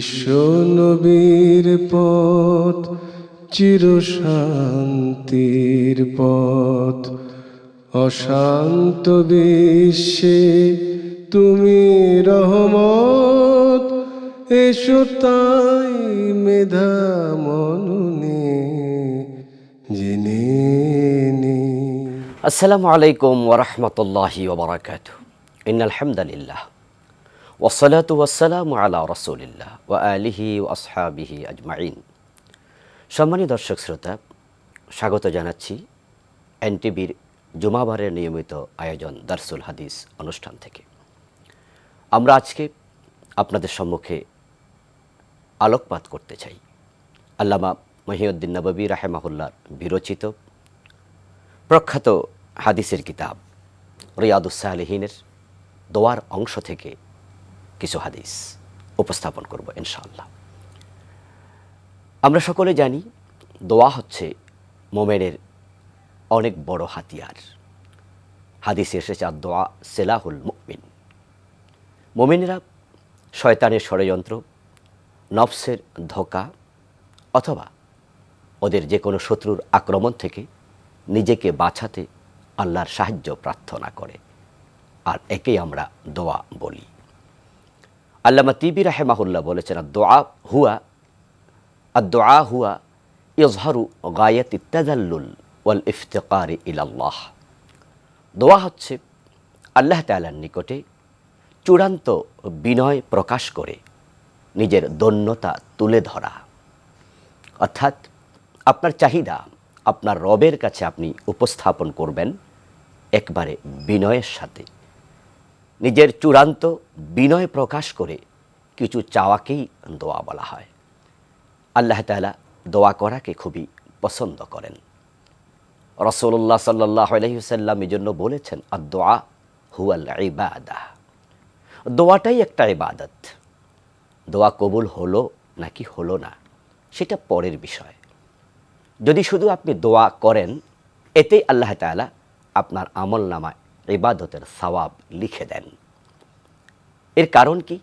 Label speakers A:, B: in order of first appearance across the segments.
A: বিশ্ব নবীর পথ চিরশান্তির পথ, অশান্ত বিশ্বে তুমি রহমত। এসো তাই মেধা মননে জেনে নে।
B: আসসালামু আলাইকুম ওরহমতুল্লাহি ওবরাকাতুহু। ইন্নাল হামদুলিল্লাহ ওয়াসসালাতু ওয়াসসালামু আলা রাসূলিল্লাহ ওয়া আলিহি ওয়া আসহাবিহি আজমাইন। সম্মানিত দর্শক শ্রোতা, স্বাগত জানাচ্ছি এনটিভির জুমাবারের নিয়মিত আয়োজন দারসুল হাদিস অনুষ্ঠান থেকে। আমরা আজকে আপনাদের সম্মুখে আলোকপাত করতে চাই আল্লামা মহিউদ্দিন নববী রাহিমাহুল্লাহর বিরচিত প্রখ্যাত হাদিসের কিতাব রিয়াদুস সালিহিনের দোয়ার অংশ থেকে কিছু হাদিস উপস্থাপন করব ইনশাআল্লাহ। আমরা সকলে জানি দোয়া হচ্ছে মোমেনের অনেক বড় হাতিয়ার। হাদিসে এসেছে দোয়া সেলাহুল মুমিন। মোমেনেরা শয়তানের ষড়যন্ত্র, নফসের ধোঁকা অথবা ওদের যে কোনো শত্রুর আক্রমণ থেকে নিজেকে বাঁচাতে আল্লাহর সাহায্য প্রার্থনা করে, আর একেই আমরা দোয়া বলি। আল্লামা তিবি রাহিমাহুল্লাহ বলেছেন, আদ-দোয়া হুয়া ইজহারু গায়াতি তাযাল্লুল ওয়াল ইফতিকারি ইলাল্লাহ। দোয়া হচ্ছে আল্লাহ তাআলার নিকটে চূড়ান্ত বিনয় প্রকাশ করে নিজের দৈন্যতা তুলে ধরা। অর্থাৎ আপনার চাহিদা আপনার রবের কাছে আপনি উপস্থাপন করবেন একবারে বিনয়ের সাথে। নিজের চূড়ান্ত বিনয় প্রকাশ করে কিছু চাওয়াকেই দোয়া বলা হয়। আল্লাহ তাআলা দোয়া করাকে খুবই পছন্দ করেন। রাসূলুল্লাহ সাল্লাল্লাহু আলাইহি ওয়াসাল্লাম এই জন্য বলেছেন, আদ-দোয়া হুয়াল ইবাদাহ। দোয়াটাই একটা ইবাদত। দোয়া কবুল হলো নাকি হলো না সেটা পরের বিষয়। যদি শুধু আপনি দোয়া করেন, এতেই আল্লাহ তাআলা আপনার আমল নামায় ইবাদতের সওয়াব লিখে দেন। এর কারণ কি?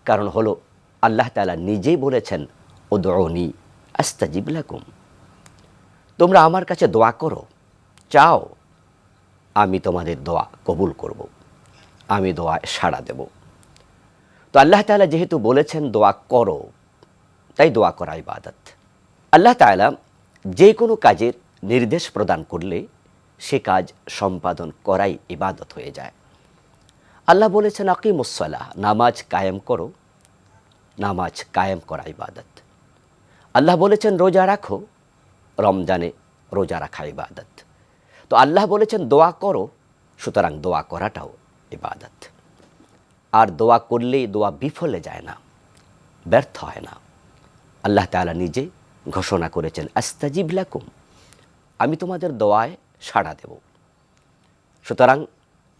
B: কারণ হলো আল্লাহ তাআলা নিজেই বলেছেন, উদউনি আস্তাজিব লাকুম। তোমরা আমার কাছে দোয়া করো, চাও, আমি তোমাদের দোয়া কবুল করব, আমি দোয়ায় সাড়া দেব। তো আল্লাহ তাআলা যেহেতু বলেছেন দোয়া করো, তাই দোয়া করা ইবাদত। আল্লাহ তাআলা যে কোনো কাজের নির্দেশ প্রদান করলে সে কাজ সম্পাদন করাই ইবাদত হয়ে যায়। আল্লাহ বলেছেন, আকিমুস সালাহ, নামাজ কায়েম করো, নামাজ কায়েম করা ইবাদত। আল্লাহ বলেছেন রোজা রাখো, রমজানে রোজা রাখা ইবাদত। তো আল্লাহ বলেছেন দোয়া করো, সুতরাং দোয়া করাটাও ইবাদত। আর দোয়া করলেই দোয়া বিফলে যায় না, ব্যর্থ হয় না। আল্লাহ তাআলা নিজে ঘোষণা করেছেন, আস্তাজিব লাকুম, আমি তোমাদের দোয়ায় সাড়া দেব। সুতরাং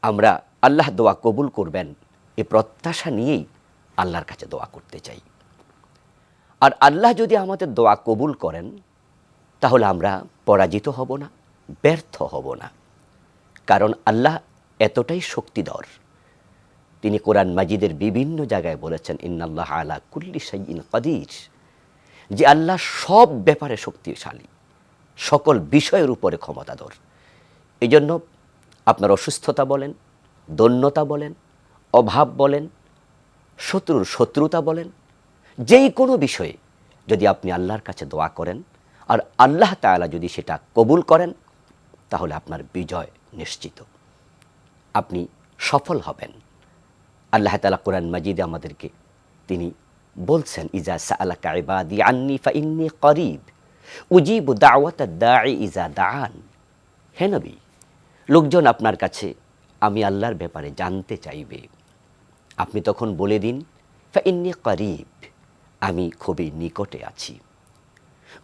B: আমরা আল্লাহ দোয়া কবুল করবেন এই প্রত্যাশা নিয়েই আল্লাহর কাছে দোয়া করতে চাই। আর আল্লাহ যদি আমাদের দোয়া কবুল করেন, তাহলে আমরা পরাজিত হব না, ব্যর্থ হব না। কারণ আল্লাহ এতটাই শক্তিধর। তিনি কোরআন মাজিদের বিভিন্ন জায়গায় বলেছেন, ইন্নাল্লাহ আলা কুল্লি শাইইন কাদির, যে আল্লাহ সব ব্যাপারে শক্তিশালী, সকল বিষয়ের উপরে ক্ষমতাধর। এই জন্য আপনার অসুস্থতা বলেন, দৈন্যতা বলেন, অভাব বলেন, শত্রুর শত্রুতা বলেন, যেই কোনো বিষয়ে যদি আপনি আল্লাহর কাছে দোয়া করেন আর আল্লাহ তাআলা যদি সেটা কবুল করেন, তাহলে আপনার বিজয় নিশ্চিত, আপনি সফল হবেন। আল্লাহ তাআলা কোরআন মাজিদে আমাদেরকে তিনি বলছেন, ইজা সাআলাকা ইবাদি আন্নি ফাইন্নী করিব উজিবু দাওয়াতাদ দাঈ ইজা দাআন। হে নবী, লোকজন আপনার কাছে আমি আল্লাহর ব্যাপারে জানতে চাইবে, আপনি তখন বলে দিন, ফাইন্নী করিব, আমি খুবই নিকটে আছি।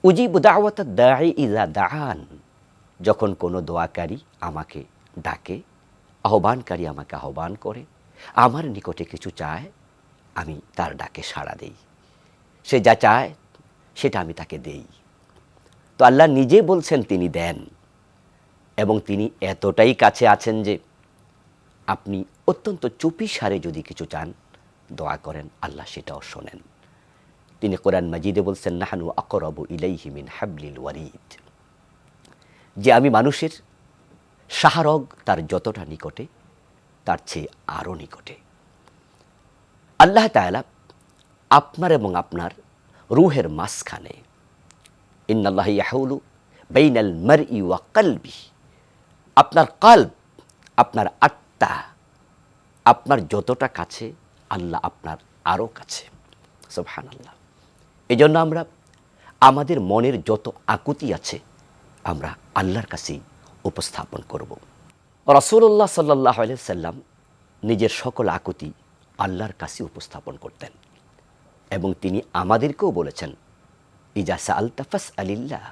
B: উজিবু দাওয়াতাদ দাঈ ইজা দাআন, যখন কোনো দোয়াকারী আমাকে ডাকে, আহ্বানকারী আমাকে আহ্বান করে, আমার নিকটে কিছু চায়, আমি তার ডাকে সাড়া দেই। সে যা চায় সেটা আমি তাকে দেই। তো আল্লাহ নিজে বলছেন তিনি দেন, এবং তিনি এতটাই কাছে আছেন যে আপনি অত্যন্ত চুপিসারে যদি কিছু চান, দোয়া করেন, আল্লাহ সেটাও শোনেন। তিনি কোরআন মাজিদে বলছেন, নাহনু আকরাবু ইলাইহি মিন হাবলিল ওয়ারিদ, যে আমি মানুষের শাহরগ তার যতটা নিকটে তার চেয়ে আরও নিকটে। আল্লাহ তাআলা আপনার এবং আপনার রূহের মাঝখানে, ইন্নাল্লাহ ইয়াহুলু বাইনাল মারই ওয়া কলবি, আপনার কলব, আপনার আত্মা, আপনার যতটা কাছে আল্লাহ আপনার আরও কাছে। সুবহানাল্লাহ। এই জন্য আমরা আমাদের মনের যত আকুতি আছে আমরা আল্লাহর কাছেই উপস্থাপন করব। রাসূলুল্লাহ সাল্লাল্লাহু আলাইহি সাল্লাম নিজের সকল আকুতি আল্লাহর কাছে উপস্থাপন করতেন এবং তিনি আমাদেরকেও বলেছেন, ইজা সাআলতা ফাসআলিল্লাহ,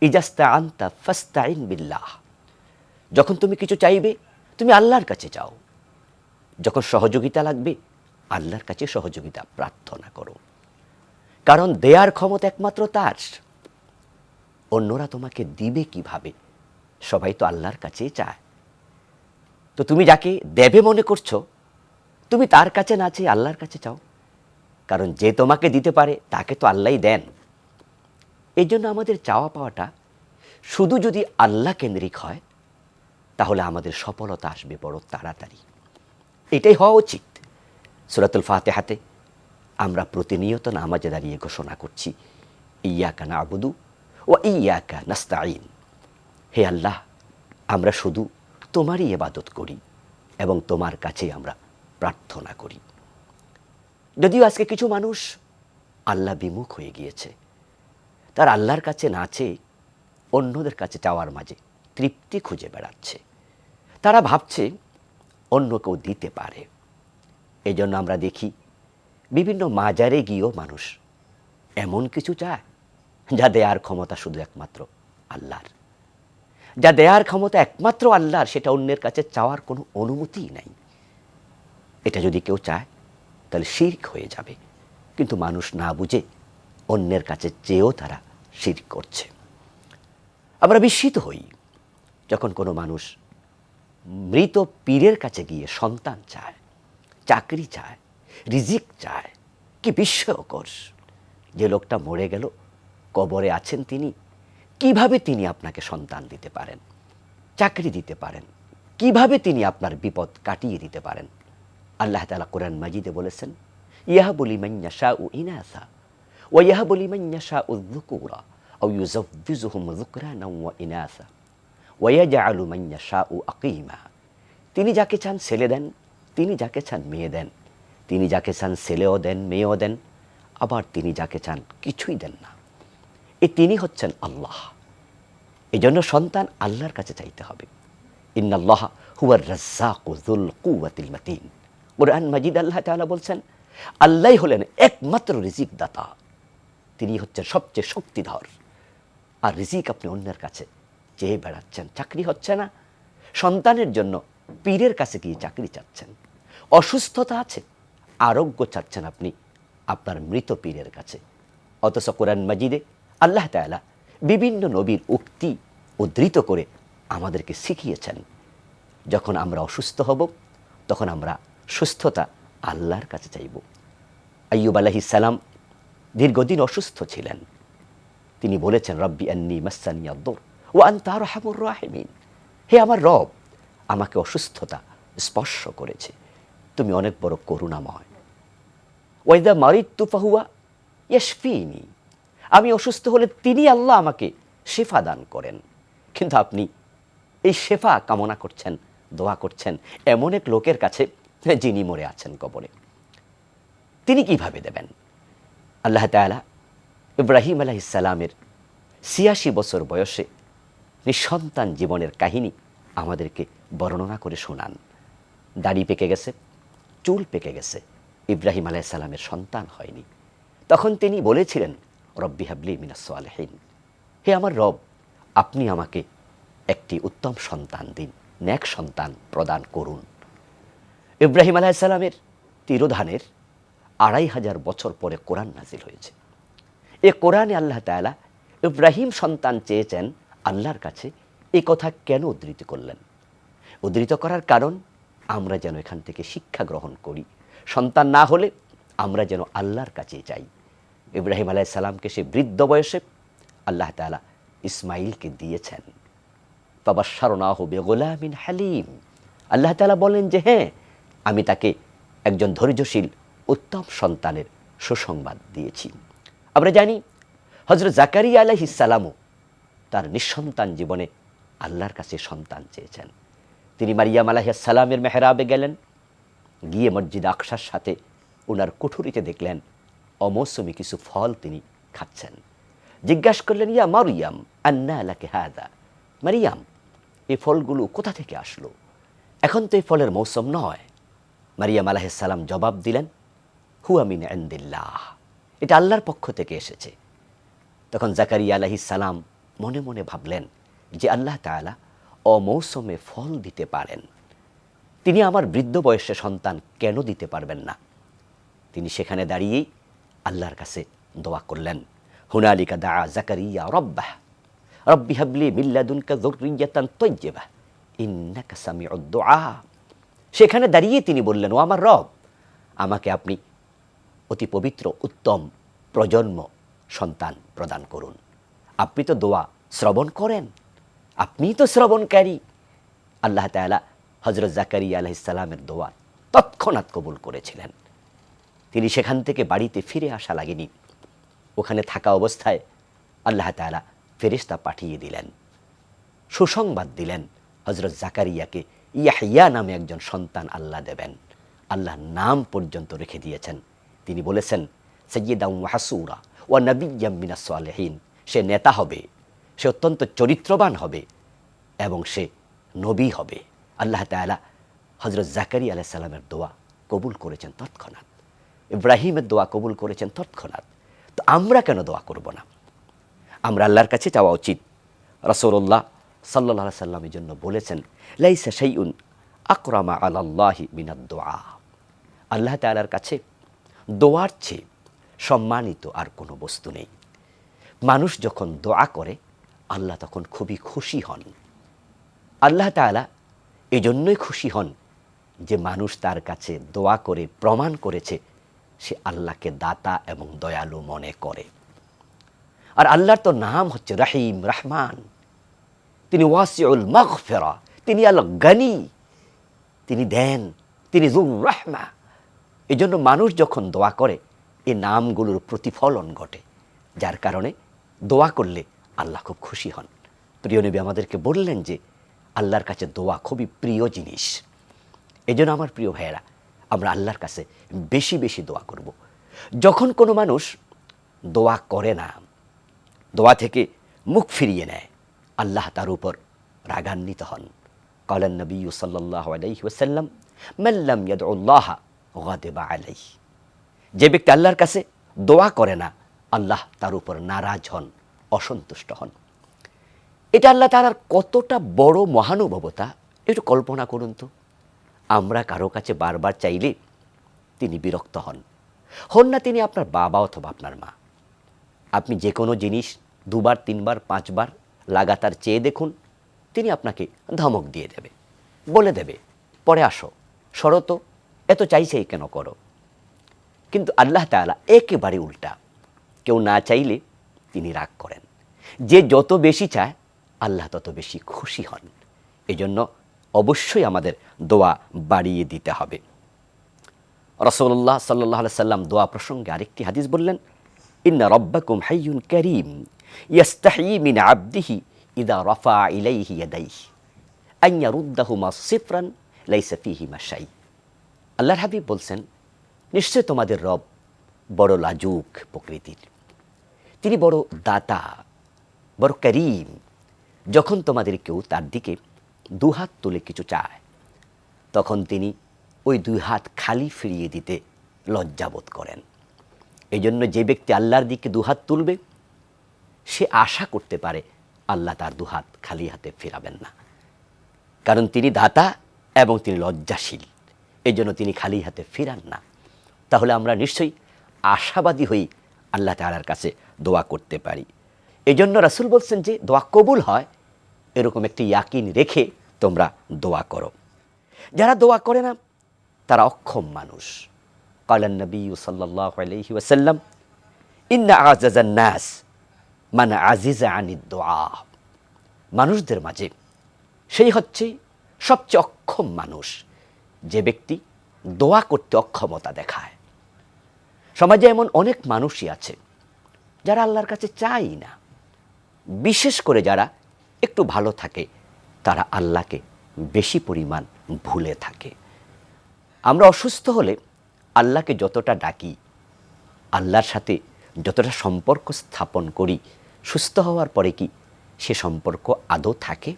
B: ইজা ইসতাআনতা ফাসতাইন বিল্লাহ। যখন তুমি কিছু চাইবে তুমি আল্লাহর কাছে চাও, যখন সহযোগিতা লাগবে আল্লাহর কাছে সহযোগিতা প্রার্থনা করো, কারণ দেয়ার ক্ষমতা একমাত্র তার। অন্যরা তোমাকে দিবে কিভাবে? সবাই তো আল্লাহর কাছেই চায়। তো তুমি যাকে দেবে মনে করছো, তুমি তার কাছে না চেয়ে আল্লাহর কাছে চাও, কারণ যে তোমাকে দিতে পারে তাকে তো আল্লাহই দেন। এই জন্য আমাদের চাওয়া পাওয়াটা শুধু যদি আল্লাহ কেন্দ্রিক হয় তাহলে আমাদের সফলতা আসবে বড় তাড়াতাড়ি। এটাই হওয়া উচিত। সূরাতুল ফাতিহাতে আমরা প্রতিনিয়ত নামাজে দাঁড়িয়ে ঘোষণা করছি, ইয়াকা না'বুদু ওয়া ইয়াকা নাস্তাঈন। হে আল্লাহ, আমরা শুধু তোমারই ইবাদত করি এবং তোমার কাছেই আমরা প্রার্থনা করি। যদিও আজকে কিছু মানুষ আল্লাহ বিমুখ হয়ে গিয়েছে, তার আল্লাহর কাছে না চেয়ে অন্যদের কাছে চাওয়ার মাঝে তৃপ্তি খুঁজে বেড়াচ্ছে। তারা ভাবছে অন্য কেউ দিতে পারে। এই জন্য আমরা দেখি বিভিন্ন মাজারে গিয়েও মানুষ এমন কিছু চায় যা দেয়ার ক্ষমতা শুধু একমাত্র আল্লাহর। যা দেয়ার ক্ষমতা একমাত্র আল্লাহর, সেটা অন্যের কাছে চাওয়ার কোনো অনুমতিই নাই। এটা যদি কেউ চায় তাহলে শিরক হয়ে যাবে। কিন্তু মানুষ না বুঝে অন্যের কাছে চেয়েও তারা শিরক করছে। আমরা বিস্মিত হই যখন কোনো মানুষ মৃত পীরের কাছে গিয়ে সন্তান চায়, চাকরি চায়, রিজিক চায়। কি বিস্ময়কর! যে লোকটা মরে গেল, কবরে আছেন তিনি, কিভাবে তিনি আপনাকে সন্তান দিতে পারেন, চাকরি দিতে পারেন, কিভাবে তিনি আপনার বিপদ কাটিয়ে দিতে পারেন? আল্লাহ তাআলা কোরআন মাজিদে বলেছেন, ইয়াহাবু লিমান ইয়াশাউ ইনাসা ওয়া ইয়াহাবু লিমান ইয়াশাউ যুকুরা আও ইউযাওযিজুহুম যুকরানাও ওয়া ইনাসা ওয়া ইয়াজআলু মান ইয়াশাউ আকিমা। তিনি যাকে চান ছেলে দেন, তিনি যাকে চান মেয়ে দেন, তিনি যাকে চান ছেলেও দেন মেয়েও দেন, আবার তিনি যাকে চান কিছুই দেন না। তিনি হচ্ছেন আল্লাহ। এই জন্য সন্তান আল্লাহর কাছে চাইতে হবে। ইন্নাল্লাহা হুয়ার রাজ্জাকু যুল কুওয়াতিল মাতিন। কুরআন মাজিদ আল্লাহ তাআলা বলছেন, আল্লাহই হলেন একমাত্র রিজিক দাতা, তিনি হচ্ছেন সবচেয়ে শক্তিধর। আর রিজিক আপনি অন্যের কাছে চেয়ে বেড়াচ্ছেন, চাকরি হচ্ছে না, সন্তানের জন্য পীরের কাছে গিয়ে চাকরি চাচ্ছেন, অসুস্থতা আছে, আরোগ্য চাচ্ছেন আপনি আপনার মৃত পীরের কাছে। অথচ কোরআন মাজিদে আল্লাহ তাআলা বিভিন্ন নবীর উক্তি উদ্ধৃত করে আমাদেরকে শিখিয়েছেন, যখন আমরা অসুস্থ হব তখন আমরা সুস্থতা আল্লাহর কাছে চাইব। আইয়ুব আলাইহিস সালাম দীর্ঘদিন অসুস্থ ছিলেন। তিনি বলেছেন, রব্বি আন্নী মাসসানিয়াদ দুর ওয়া আনতা আরহামুর রাহিমিন। হে আমার রব, আমাকে অসুস্থতা স্পর্শ করেছে, তুমি অনেক বড় করুণাময়। ওয়া ইযা মারিদতু ফাহুয়া ইয়াশফিনি। আমি অসুস্থ হলে তিনি আল্লাহ আমাকে শেফা দান করেন। কিন্তু আপনি এই শেফা কামনা করছেন, দোয়া করছেন এমন এক লোকের কাছে যিনি মরে আছেন কবরে। তিনি কিভাবে দেবেন? আল্লাহ তাআলা ইব্রাহিম আলাইহিস সালামের ৮৬ বছর বয়সে নিঃসন্তান জীবনের কাহিনী আমাদেরকে বর্ণনা করে শোনান। দাড়ি পেকে গেছে, চুল পেকে গেছে, ইব্রাহিম আলাইহিস সালামের সন্তান হয়নি। তখন তিনি বলেছিলেন, রব্বি হাবলি মিনাস সালিহিন। হে আমার রব, আপনি আমাকে একটি উত্তম সন্তান দিন, নেক সন্তান প্রদান করুন। ইব্রাহিম আলাইহিস সালামের তিরোধানের ২৫০০ বছর পরে কোরআন নাজিল হয়েছে। এ কোরআনে আল্লাহ তাআলা ইব্রাহিম সন্তান চেয়েছেন আল্লাহর কাছে, এই কথা কেন উদ্ধৃত করলেন? উদ্ধৃত করার কারণ আমরা যেন এখান থেকে শিক্ষা গ্রহণ করি, সন্তান না হলে আমরা যেন আল্লাহর কাছে যাই। ইব্রাহিম আলাইহিস সালামকে সে বৃদ্ধ বয়সে আল্লাহ তাআলা ইসমাইলকে দিয়েছেন। ফাবাশশারনাহু বিগুলামিন হালিম। আল্লাহ তাআলা বলেন যে হ্যাঁ, আমি তাকে একজন ধৈর্যশীল উত্তম সন্তানের সুসংবাদ দিয়েছি। আমরা জানি হযরত জাকারিয়া আলাইহিস সালামও তার নিঃসন্তান জীবনে আল্লাহর কাছে সন্তান চেয়েছেন। তিনি মারিয়াম আলাইহিস সালামের মেহরাবে গেলেন, গিয়ে মসজিদ আকসার সাথে ওনার কুঠুরিতে দেখলেন অমৌসুমী কিছু ফল তিনি খাচ্ছেন। জিজ্ঞাসা করলেন, ইয়া মারিয়াম আন্না লাকি হাযা, মারিয়াম এই ফলগুলো কোথা থেকে আসলো? এখন তো এই ফলের মৌসুম নয়। মারিয়াম আলাইহিস সালাম জবাব দিলেন, হুয়া মিন ইনদিল্লাহ, এটা আল্লাহর পক্ষ থেকে এসেছে। তখন জাকারিয়া আলাইহিস সালাম মনে মনে ভাবলেন যে আল্লাহ তাআলা অমৌসুমে ফল দিতে পারেন, তিনি আমার বৃদ্ধ বয়সে সন্তান কেন দিতে পারবেন না? তিনি সেখানে দাঁড়িয়েই আল্লাহর কাছে দোয়া করলেন। হুনালিকা দাআ জাকারিয়া রাব্বাহ রব্বি হাবলি মিন লাদুনকা যুররিয়াতান তাইয়্যিবাহ ইন্নাকা সামিউদ দুআ। সেখানে দাঁড়িয়ে তিনি বললেন, ও আমার রব, আমাকে আপনি অতি পবিত্র উত্তম প্রজন্ম সন্তান প্রদান করুন। আপনি তো দোয়া শ্রবণ করেন, আপনিই তো শ্রবণকারী। আল্লাহ তাআলা হযরত জাকারিয়া আলাইহিস সালামের দোয়া তৎক্ষণাৎ কবুল করেছিলেন। তিনি সেখান থেকে বাড়িতে ফিরে আসা লাগেনি, ওখানে থাকা অবস্থায় আল্লাহ তাআলা ফেরেশতা পাঠিয়ে দিলেন, সুসংবাদ দিলেন হযরত জাকারিয়াকে ইয়াহইয়া নামে একজন সন্তান আল্লাহ দেবেন। আল্লাহ নাম পর্যন্ত রেখে দিয়েছেন। তিনি বলেছেন, সাইয়্যিদান ওয়া হাসুরা ওয়া নাবিয়্যাম মিনাস সালিহিন, সে নেতা হবে, সে অত্যন্ত চরিত্রবান হবে এবং সে নবী হবে। আল্লাহ তাআলা হযরত জাকারিয়া আলাইহিস সালামের দোয়া কবুল করেছেন তৎক্ষণাৎ, ইব্রাহিমের দোয়া কবুল করেছেন তৎক্ষণাৎ। তো আমরা কেন দোয়া করব না? আমরা আল্লাহর কাছে চাওয়া উচিত। রাসূলুল্লাহ সাল্লাল্লাহু আলাইহি সাল্লামের জন্য বলেছেন, লাইসা শাইউন আকরামা আলাল্লাহি মিনাদ দুআ। আল্লাহ তাআলার কাছে দোয়ার চেয়ে সম্মানিত আর কোনো বস্তু নেই। মানুষ যখন দোয়া করে আল্লাহ তখন খুবই খুশি হন। আল্লাহ তাআলা এই জন্যই খুশি হন যে মানুষ তার কাছে দোয়া করে প্রমাণ করেছে সে আল্লাহকে দাতা এবং দয়ালু মনে করে। আর আল্লাহর তো নাম হচ্ছে রহিম, রহমান। তিনি ওয়াসিউল মাগফিরা, তিনি আল গনি, তিনি দেন, তিনি যুর রাহমা। এই জন্য মানুষ যখন দোয়া করে এই নামগুলোর প্রতিফলন ঘটে, যার কারণে দোয়া করলে আল্লাহ খুব খুশি হন। প্রিয় নবী আমাদেরকে বললেন যে আল্লাহর কাছে দোয়া খুবই প্রিয় জিনিস। এই জন্য আমার প্রিয় ভাইয়েরা, আমরা আল্লাহর কাছে বেশি বেশি দোয়া করব। যখন কোনো মানুষ দোয়া করে না, দোয়া থেকে মুখ ফিরিয়ে নেয়, আল্লাহ তার উপর রাগান্বিত হন। ক্বালান নবী সাল্লাল্লাহু আলাইহি ওয়াসাল্লাম, মান লাম ইয়াদউল্লাহ গাদিবা আলাইহি। যে ব্যক্তি আল্লাহর কাছে দোয়া করে না, আল্লাহ তার উপর নারাজ হন, অসন্তুষ্ট হন। এটা আল্লাহ তাআলার কতটা বড় মহানুভবতা একটু কল্পনা করুন তো। আমরা কারো কাছে বারবার চাইলে তিনি বিরক্ত হন না। তিনি আপনার বাবা অথবা আপনার মা। আপনি যে কোনো জিনিস দুবার, তিনবার, পাঁচবার লাগাতার চেয়ে দেখুন, তিনি আপনাকে ধমক দিয়ে দেবে, বলে দেবে, পরে আসো, সরো তো, এত চাইছেই কেন করো। কিন্তু আল্লাহ তাআলা একেবারে উল্টা। কেউ না চাইলে তিনি রাগ করেন। যে যত বেশি চায় আল্লাহ তত বেশি খুশি হন। এজন্য অবশ্যই আমাদের দোয়া বাড়িয়ে দিতে হবে। রাসূলুল্লাহ সাল্লাল্লাহু আলাইহি সাল্লাম দোয়া প্রসঙ্গে আরেকটি হাদিস বললেন, ইন্না রাব্বাকুম হাইয়ুন কারীম ইয়াস্তাহি মিন আবদিহি ইযা রাফা ইলাইহি ইয়াদাইহি আন ইয়ারুদ্দাহুমা সিফরান লাইসা ফীহিমা শাই। আল্লাহর হাবিব বলছেন, নিশ্চয় তোমাদের রব বড় লাজুক প্রকৃতির, তিনি বড় দাতা, বড় করিম। যখন তোমাদের কেউ তার দিকে দুহাত তুলে কিছু চায়, তখন তিনি ওই দুই হাত খালি ফিরিয়ে দিতে লজ্জাবোধ করেন। এই জন্য যে ব্যক্তি আল্লাহর দিকে দুহাত তুলবে, সে আশা করতে পারে আল্লাহ তার দুহাত খালি হাতে ফেরাবেন না, কারণ তিনি দাতা এবং তিনি লজ্জাশীল। এই জন্য তিনি খালি হাতে ফিরান না। তাহলে আমরা নিশ্চয়ই আশাবাদী হই আল্লাহ তাআলার কাছে দোয়া করতে পারি। এই জন্য রাসূল বলছেন যে দোয়া কবুল হয় এরকম একটি ইয়াকিন রেখে তোমরা দোয়া করো। যারা দোয়া করে না তারা অক্ষম মানুষ। ক্বালান নবী সাল্লাল্লাহু আলাইহি ওয়াসাল্লাম, ইন্না আজাজান নাস মান আজিজা আনিদ দোয়া। মানুষদের মাঝে সেই হচ্ছে সবচেয়ে অক্ষম মানুষ, যে ব্যক্তি দোয়া করতে অক্ষমতা দেখায়। সমাজে এমন অনেক মানুষই আছে যারা আল্লাহর কাছে চাই না। বিশেষ করে যারা একটু ভালো থাকে তারা আল্লাহকে বেশি পরিমাণ ভুলে থাকে। আমরা অসুস্থ হলে আল্লাহকে যতটা ডাকি, আল্লাহর সাথে যতটা সম্পর্ক স্থাপন করি, সুস্থ হওয়ার পরে কি সে সম্পর্ক আদৌ থাকে?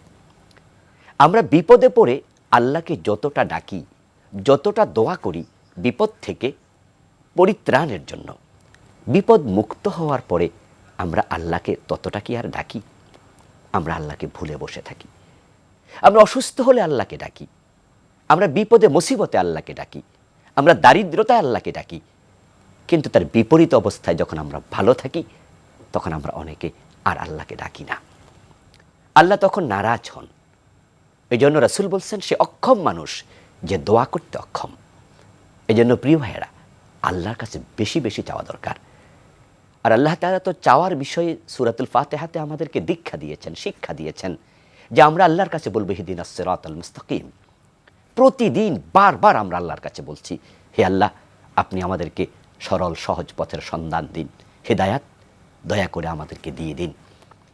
B: আমরা বিপদে পড়ে আল্লাহকে যতটা ডাকি, যতটা দোয়া করি বিপদ থেকে পরিত্রাণের জন্য, বিপদ মুক্ত হওয়ার পরে আমরা আল্লাহকে ততটা কি আর ডাকি? আমরা আল্লাহকে ভুলে বসে থাকি। আমরা অসুস্থ হলে আল্লাহকে ডাকি, আমরা বিপদে মুসিবতে আল্লাহকে ডাকি, আমরা দারিদ্রতায় আল্লাহকে ডাকি, কিন্তু তার বিপরীত অবস্থায় যখন আমরা ভালো থাকি তখন আমরা অনেকে আর আল্লাহকে ডাকি না। আল্লাহ তখন নারাজ হন। এই জন্য রাসূল বলছেন সে অক্ষম মানুষ যে দোয়া করতে অক্ষম। এই জন্য প্রিয় ভাইয়েরা, আল্লাহর কাছে বেশি বেশি চাওয়া দরকার। আর আল্লাহ তাআলা তো চাওয়ার বিষয়ে সূরাতুল ফাতিহাতে আমাদেরকে দীক্ষা দিয়েছেন, শিক্ষা দিয়েছেন যে আমরা আল্লাহর কাছে বলবো ইহদিনাস সিরাতাল মুস্তাকিম। প্রতিদিন বারবার আমরা আল্লাহর কাছে বলছি, হে আল্লাহ, আপনি আমাদেরকে সরল সহজ পথের সন্ধান দিন, হেদায়াত দয়া করে আমাদেরকে দিয়ে দিন।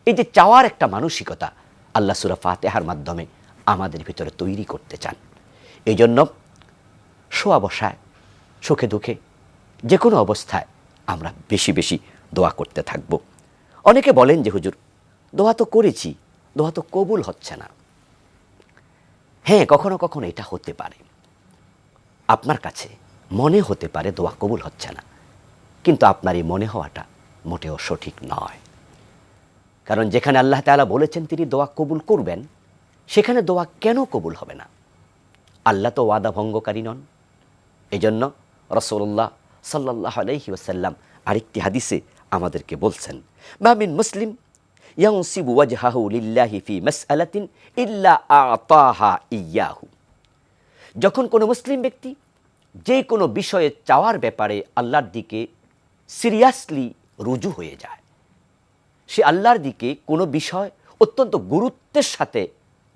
B: এই যে চাওয়ার একটা মানসিকতা আল্লাহ সূরা ফাতিহার মাধ্যমে আমাদের ভিতরে তৈরি করতে চান। এই জন্য শোয়া বসায়, সুখে দুঃখে, যে কোনো অবস্থায় আমরা বেশি বেশি দোয়া করতে থাকব। অনেকে বলেন যে হুজুর, দোয়া তো করেছি, দোয়া তো কবুল হচ্ছে না। হ্যাঁ, কখনো কখনো এটা হতে পারে। আপনার কাছে মনে হতে পারে দোয়া কবুল হচ্ছে না, কিন্তু আপনার এই মনে হওয়াটা মোটেও সঠিক নয়। কারণ যেখানে আল্লাহ তাআলা বলেছেন তিনি দোয়া কবুল করবেন, সেখানে দোয়া কেন কবুল হবে না? আল্লাহ তো ওয়াদা ভঙ্গকারী নন। এই জন্য রাসূলুল্লাহ সাল্লাল্লাহু আলাইহি ওয়াসাল্লাম আরেকটি হাদিসে আমাদেরকে বলছেন, মা মিন মুসলিম ইয়ানসিবু ওয়াজহাহু লিল্লাহি ফি মাসআলাতিন ইল্লা আতাহা ইয়াহু। যখন কোনো মুসলিম ব্যক্তি যে কোনো বিষয়ে চাওয়ার ব্যাপারে আল্লাহর দিকে সিরিয়াসলি রুজু হয়ে যায়, সে আল্লাহর দিকে কোনো বিষয় অত্যন্ত গুরুত্বের সাথে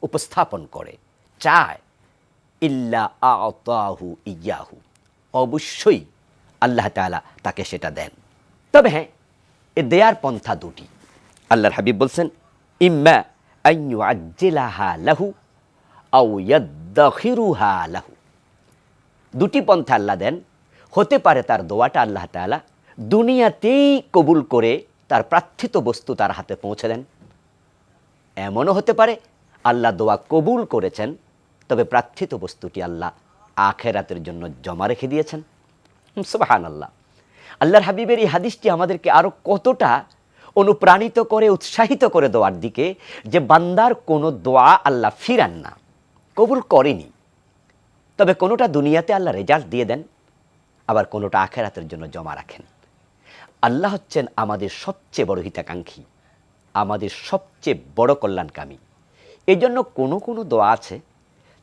B: উপস্থাপন করে, চায়, ইল্লা আতাহু ইয়াহু, অবশ্যই আল্লাহ তাআলা তাকে সেটা দেন। তবে হ্যাঁ, এ দেয়ার পন্থা দুটি। আল্লাহর হাবিব বলছেন, ইম্মা আন ইউআজ্জিলাহা লাহু আও ইয়াদখিরুহা লাহু। দুটি পন্থা আল্লাহ দেন। হতে পারে তার দোয়াটা আল্লাহ তাআলা দুনিয়াতেই কবুল করে তার প্রার্থিত বস্তু তার হাতে পৌঁছে দেন। এমনও হতে পারে আল্লাহ দোয়া কবুল করেছেন, তবে প্রার্থিত বস্তুটি আল্লাহ আখিরাতের জন্য জমা রেখে দিয়েছেন। সুবহানাল্লাহ। আল্লাহর হাবিবের এই হাদিসটি আমাদেরকে আরো কতটা অনুপ্রাণিত করে, উৎসাহিত করে দোয়ার দিকে, যে বান্দার কোনো দোয়া আল্লাহ ফিরান না, কবুল করেনি। তবে কোনোটা দুনিয়াতে আল্লাহ রেজাল্ট দিয়ে দেন, আবার কোনোটা আখিরাতের জন্য জমা রাখেন। আল্লাহ হচ্ছেন আমাদের সবচেয়ে বড় হিতাকাঙ্ক্ষী, আমাদের সবচেয়ে বড় কল্যাণকামী। এই জন্য কোনো কোনো দোয়া আছে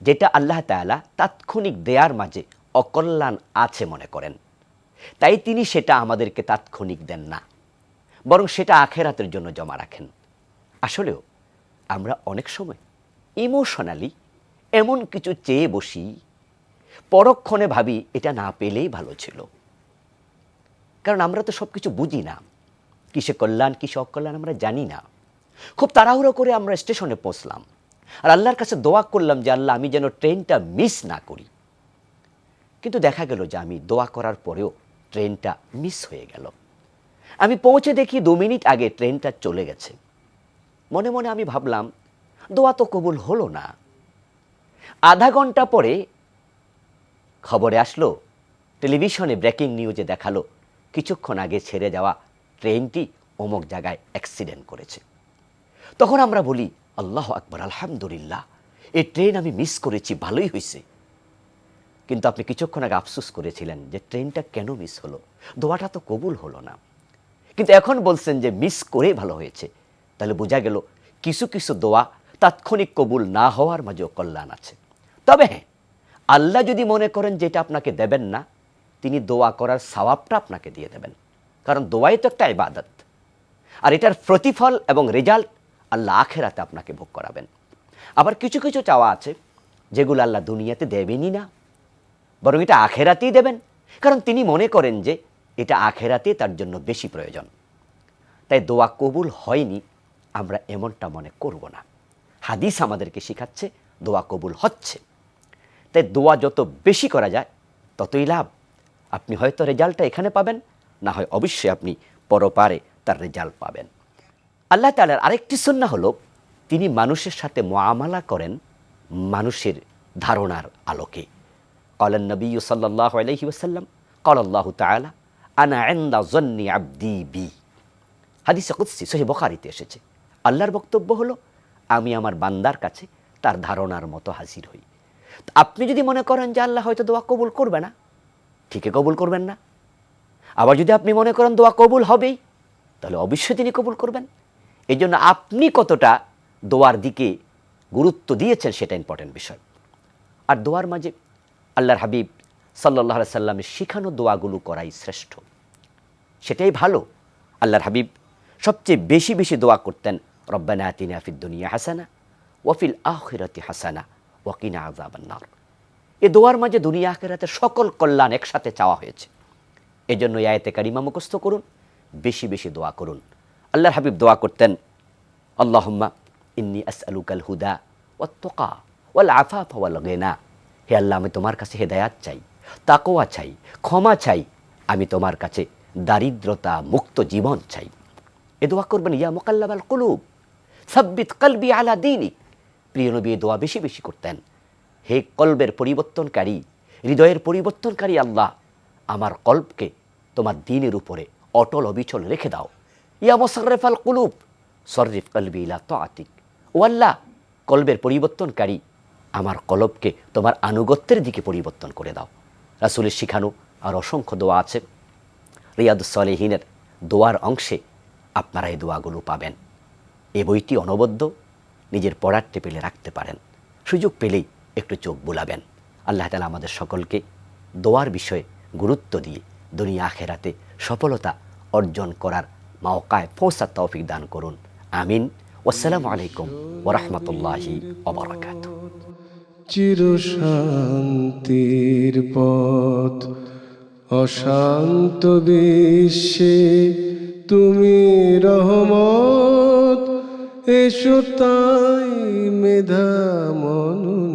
B: যেটা আল্লাহ তাআলা তাৎক্ষণিক দেয়ার মাঝে অকল্যাণ আছে মনে করেন, তাই তিনি সেটা আমাদেরকে তাৎক্ষণিক দেন না, বরং সেটা আখিরাতের জন্য জমা রাখেন। আসলেও আমরা অনেক সময় ইমোশনালি এমন কিছু চেয়ে বসি, পরক্ষণে ভাবি এটা না পেলেই ভালো ছিল। কারণ আমরা তো সব কিছু বুঝি না, কিসে কল্যাণ কিসে অকল্যাণ আমরা জানি না। খুব তাড়াহুড়ো করে আমরা স্টেশনে পৌঁছলাম আর আল্লাহর কাছে দোয়া করলাম যে আল্লাহ, আমি যেন ট্রেনটা মিস না করি। কিন্তু দেখা গেল যে আমি দোয়া করার পরেও ট্রেনটা মিস হয়ে গেল। আমি পৌঁছে দেখি 2 মিনিট আগে ট্রেনটা চলে গেছে। মনে মনে আমি ভাবলাম দোয়া তো কবুল হলো না। আধা ঘন্টা পরে খবরে আসলো, টেলিভিশনে ব্রেকিং নিউজে দেখালো কিছুক্ষণ আগে ছেড়ে যাওয়া ট্রেনটি অমুক জায়গায় অ্যাক্সিডেন্ট করেছে। তখন আমরা বলি, আল্লাহু আকবার, আলহামদুলিল্লাহ, এই ট্রেন আমি মিস করেছি, ভালোই হয়েছে। কিন্তু আপনি কিছুক্ষণ আগে আফসোস করেছিলেন যে ট্রেনটা কেন মিস হলো, দোয়াটা তো কবুল হলো না। কিন্তু এখন বলছেন যে মিস করে ভালো হয়েছে। তাহলে বোঝা গেল কিছু কিছু দোয়া তাৎক্ষণিক কবুল না হওয়ার মাঝেও কল্যাণ আছে। তবে হ্যাঁ, আল্লাহ যদি মনে করেন যে এটা আপনাকে দেবেন না, তিনি দোয়া করার সওয়াবটা আপনাকে দিয়ে দেবেন। কারণ দোয়াই তো একটা ইবাদত, আর এটার প্রতিফল এবং রেজাল্ট আল্লাহ আখেরাতে আপনাকে ভোগ করাবেন। আবার কিছু কিছু চাওয়া আছে যেগুলো আল্লাহ দুনিয়াতে দেবেনই না, বরং এটা আখেরাতেই দেবেন, কারণ তিনি মনে করেন যে এটা আখেরাতে তার জন্য বেশি প্রয়োজন। তাই দোয়া কবুল হয়নি আমরা এমনটা মনে করব না। হাদিস আমাদেরকে শেখাচ্ছে দোয়া কবুল হচ্ছে। তাই দোয়া যত বেশি করা যায় ততই লাভ। আপনি হয়তো রেজাল্টটা এখানে পাবেন, না হয় অবশ্যই আপনি পরপারে তার রেজাল্ট পাবেন। আল্লাহ তাআলার আরেকটি সুন্নাহ হলো তিনি মানুষের সাথে মুআমালা করেন মানুষের ধারণার আলোকে। ক্বালান নবী সাল্লাল্লাহু আলাইহি ওয়াসাল্লাম ক্বালা আল্লাহু তাআলা আনা ইনদা যন্নি আবদি বি। হাদিসে কুদসি সহিহ বুখারীতে এসেছে। আল্লাহর বক্তব্য হলো আমি আমার বান্দার কাছে তার ধারণার মতো হাজির হই। আপনি যদি মনে করেন যে আল্লাহ হয়তো দোয়া কবুল করবে না, ঠিকই কবুল করবেন না। আবার যদি আপনি মনে করেন দোয়া কবুল হবেই, তাহলে অবশ্যই তিনি কবুল করবেন। এই জন্য আপনি কতটা দোয়ার দিকে গুরুত্ব দিয়েছেন সেটা ইম্পর্টেন্ট বিষয়। আর দোয়ার মাঝে আল্লাহর হাবিব সাল্লাল্লাহু আলাইহি সাল্লামের শিখানো দোয়াগুলো করাই শ্রেষ্ঠ, সেটাই ভালো। আল্লাহর হাবিব সবচেয়ে বেশি বেশি দোয়া করতেন রব্বানা আতিনা ফিদ দুনিয়া হাসানা ওয়া ফিল আখিরাতি হাসানা ওয়া কিনা আযাবান নার। এই দোয়ার মাঝে দুনিয়া আখিরাতের সকল কল্যাণ একসাথে চাওয়া হয়েছে। এজন্য এই আয়াতে কারিমা মুখস্থ করুন, বেশি বেশি দোয়া করুন। আল্লাহর হাবিব দোয়া করতেন আল্লাহুম্মা ইন্নী আসআলুকাল হুদা ওয়াত তুকা ওয়াল আফাফা ওয়াল গিনা। হে আল্লাহ, আমি তোমার কাছে হেদায়াত চাই, তাকওয়া চাই, ক্ষমা চাই, আমি তোমার কাছে দারিদ্রতা মুক্ত জীবন চাই। এ দোয়া করবেন ইয়া মুকাল্লাবাল কুলুব সাব্বিত কলবি আলা দীনিক। প্রিয় নবী দোয়া বেশি বেশি করতেন। হে কলবের পরিবর্তনকারী, হৃদয়ের পরিবর্তনকারী আল্লাহ, আমার কলবকে তোমার দ্বীনের উপরে অটল অবিচল রেখে দাও। ইয়া মুসাররিফাল কুলুব সররিফ কলবি ইলা তাআতিক। ও আল্লাহ, কলবের পরিবর্তনকারী, আমার কলবকে তোমার আনুগত্যের দিকে পরিবর্তন করে দাও। রাসূলের শিখানো আর অসংখ্য দোয়া আছে। রিয়াদুস সালিহিনের দোয়ার অংশে আপনারা এই দোয়াগুলো পাবেন। এই বইটি অনবদ্য, নিজের পড়ার টেবিলে রাখতে পারেন, সুযোগ পেলেই একটু চোখ বুলাবেন। আল্লাহ তাআলা আমাদের সকলকে দোয়ার বিষয়ে গুরুত্ব দিয়ে দুনিয়া আখেরাতে সফলতা অর্জন করার মাওকায় পৌঁছার তৌফিক দান করুন। আমিন। ওয়াসসালামু আলাইকুম ওয়া রাহমাতুল্লাহি ওয়া বারাকাতুহু।
A: চিরশান্তির পথ অশান্ত বিশ্বে তুমি রহমত, এসো তাই মেধা মননে